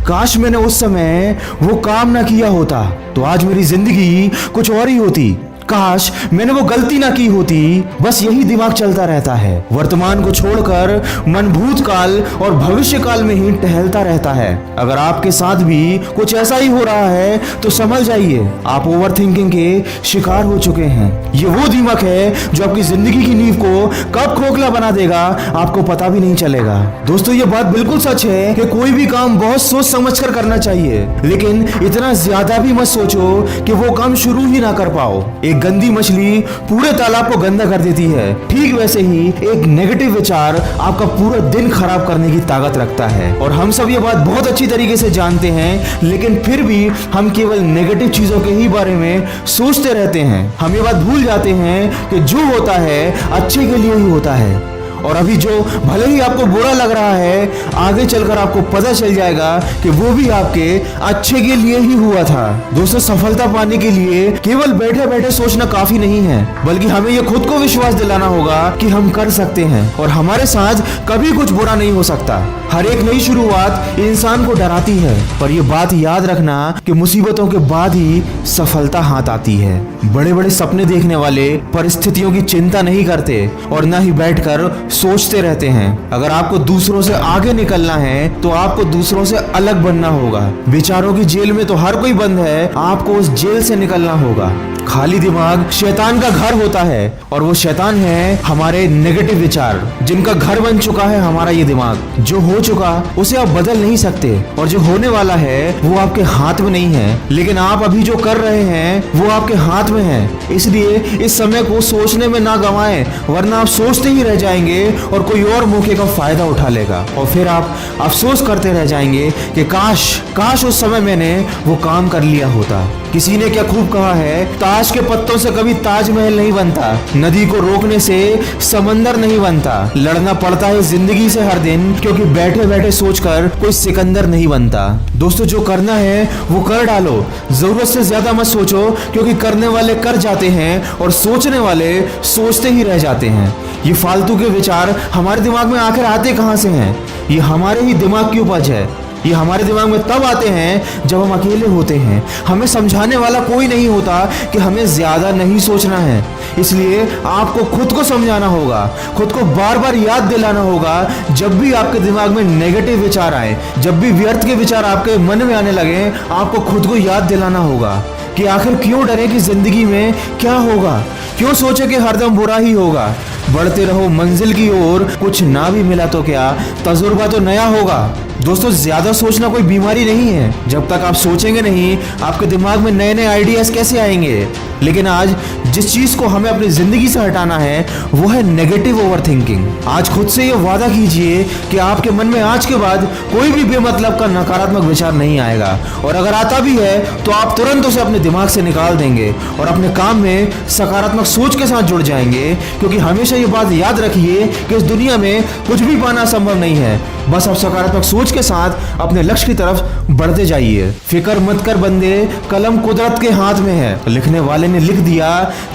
काश मैंने उस समय वो काम ना किया होता तो आज मेरी जिंदगी कुछ और ही होती। काश मैंने वो गलती ना की होती। बस यही दिमाग चलता रहता है। वर्तमान को छोड़कर मन भूतकाल और भविष्य काल में ही टहलता रहता है। अगर आपके साथ भी कुछ ऐसा ही हो रहा है तो समझ जाइए आप ओवरथिंकिंग के शिकार हो चुके हैं। ये वो दिमाग है जो आपकी जिंदगी की नींव को कब खोखला बना देगा आपको पता भी नहीं चलेगा। दोस्तों ये बात बिल्कुल सच है कि कोई भी काम बहुत सोच समझ कर करना चाहिए, लेकिन इतना ज्यादा भी मत सोचो कि वो काम शुरू ही ना कर पाओ। एक गंदी मछली पूरे तालाब को गंदा कर देती है, ठीक वैसे ही एक नेगेटिव विचार आपका पूरा दिन खराब करने की ताकत रखता है। और हम सब ये बात बहुत अच्छी तरीके से जानते हैं, लेकिन फिर भी हम केवल नेगेटिव चीजों के ही बारे में सोचते रहते हैं। हम ये बात भूल जाते हैं कि जो होता है अच्छे के लिए ही होता है। और अभी जो भले ही आपको बुरा लग रहा है, आगे चलकर आपको पता चल जाएगा कि वो भी आपके अच्छे के लिए ही हुआ था। दोस्तों सफलता पाने के लिए केवल बैठे बैठे सोचना काफी नहीं है, बल्कि हमें ये खुद को विश्वास दिलाना होगा कि हम कर सकते हैं और हमारे साथ कभी कुछ बुरा नहीं हो सकता। हर एक नई शुरुआत इंसान को डराती है, पर यह बात याद रखना कि मुसीबतों के बाद ही सफलता हाथ आती है। बड़े बड़े सपने देखने वाले परिस्थितियों की चिंता नहीं करते और न ही बैठकर सोचते रहते हैं। अगर आपको दूसरों से आगे निकलना है तो आपको दूसरों से अलग बनना होगा। विचारों की जेल में तो हर कोई बंद है, आपको उस जेल से निकलना होगा। खाली दिमाग शैतान का घर होता है और वो शैतान है हमारे नेगेटिव विचार, जिनका घर बन चुका है हमारा ये दिमाग। जो हो चुका उसे आप बदल नहीं सकते और जो होने वाला है वो आपके हाथ में नहीं है, लेकिन आप अभी जो कर रहे हैं वो आपके हाथ में है। इसलिए इस समय को सोचने में ना गंवाएं, वरना आप सोचते ही रह जाएंगे और कोई और मौके का फायदा उठा लेगा और फिर आप अफसोस करते रह जाएंगे कि काश उस समय मैंने वो काम कर लिया होता। किसी ने क्या खूब कहा है, ताश के पत्तों से कभी ताजमहल नहीं बनता, नदी को रोकने से समंदर नहीं बनता। लड़ना पड़ता है जिंदगी से हर दिन, क्योंकि बैठे बैठे सोचकर कोई सिकंदर नहीं बनता। दोस्तों जो करना है वो कर डालो, जरूरत से ज्यादा मत सोचो, क्योंकि करने वाले कर जाते हैं और सोचने वाले सोचते ही रह जाते हैं। ये फालतू के विचार हमारे दिमाग में आखिर आते कहां से हैं? ये हमारे ही दिमाग की उपज है। ये हमारे दिमाग में तब आते हैं जब हम अकेले होते हैं। हमें समझाने वाला कोई नहीं होता कि हमें ज्यादा नहीं सोचना है। इसलिए आपको खुद को समझाना होगा, खुद को बार बार याद दिलाना होगा। जब भी आपके दिमाग में नेगेटिव विचार आए, जब भी व्यर्थ के विचार आपके मन में आने लगे, आपको खुद को याद दिलाना होगा कि आखिर क्यों डरे कि जिंदगी में क्या होगा, क्यों सोचे कि हरदम बुरा ही होगा। बढ़ते रहो मंजिल की ओर, कुछ ना भी मिला तो क्या, तजुर्बा तो नया होगा। दोस्तों ज्यादा सोचना कोई बीमारी नहीं है। जब तक आप सोचेंगे नहीं, आपके दिमाग में नए नए आइडियाज कैसे आएंगे? लेकिन आज जिस चीज को हमें अपनी जिंदगी से हटाना है वो है नेगेटिव ओवरथिंकिंग। आज खुद से ये वादा कीजिए कि आपके मन में आज के बाद कोई भी बेमतलब का नकारात्मक विचार नहीं आएगा, और अगर आता भी है तो आप तुरंत उसे अपने दिमाग से निकाल देंगे और अपने काम में सकारात्मक सोच के साथ जुड़ जाएंगे। क्योंकि हमेशा ये बात याद रखिए कि इस दुनिया में कुछ भी पाना संभव नहीं है, बस आप सकारात्मक सोच के साथ अपने लक्ष्य की तरफ बढ़ते जाइए। फिक्र मत कर बंदे, कलम कुदरत के हाथ में है, लिखने वाले ने लिख दिया,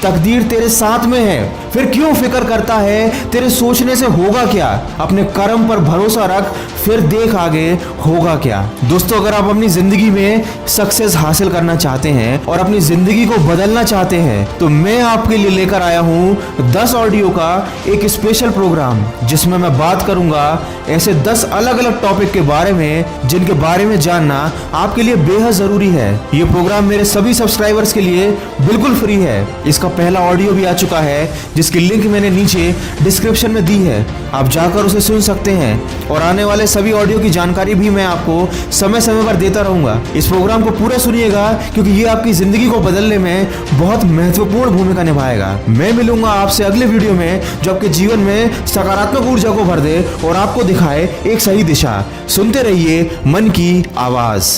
तकदीर तेरे साथ में है। फिर क्यों फिक्र करता है, तेरे सोचने से होगा क्या? अपने कर्म पर भरोसा रख, फिर देख आगे होगा क्या। दोस्तों अगर आप अपनी जिंदगी में सक्सेस हासिल करना चाहते हैं और अपनी जिंदगी को बदलना चाहते हैं तो मैं आपके लिए लेकर आया हूं 10 ऑडियो का एक स्पेशल प्रोग्राम, जिसमें मैं बात करूंगा ऐसे 10 अलग अलग टॉपिक के बारे में जिनके बारे में जानना आपके लिए बेहद जरूरी है। ये प्रोग्राम मेरे सभी सब्सक्राइबर्स के लिए बिल्कुल फ्री है। इसका पहला ऑडियो भी आ चुका है, जिसकी लिंक मैंने नीचे डिस्क्रिप्शन में दी है, आप जाकर उसे सुन सकते हैं। और आने वाले सभी ऑडियो की जानकारी भी मैं आपको समय समय पर देता रहूंगा। इस प्रोग्राम को पूरा सुनिएगा, क्योंकि ये आपकी जिंदगी को बदलने में बहुत महत्वपूर्ण भूमिका निभाएगा। मैं मिलूंगा आपसे अगले वीडियो में, जो आपके जीवन में सकारात्मक ऊर्जा को भर दे और आपको दिखाए एक सही दिशा। सुनते रहिए मन की आवाज।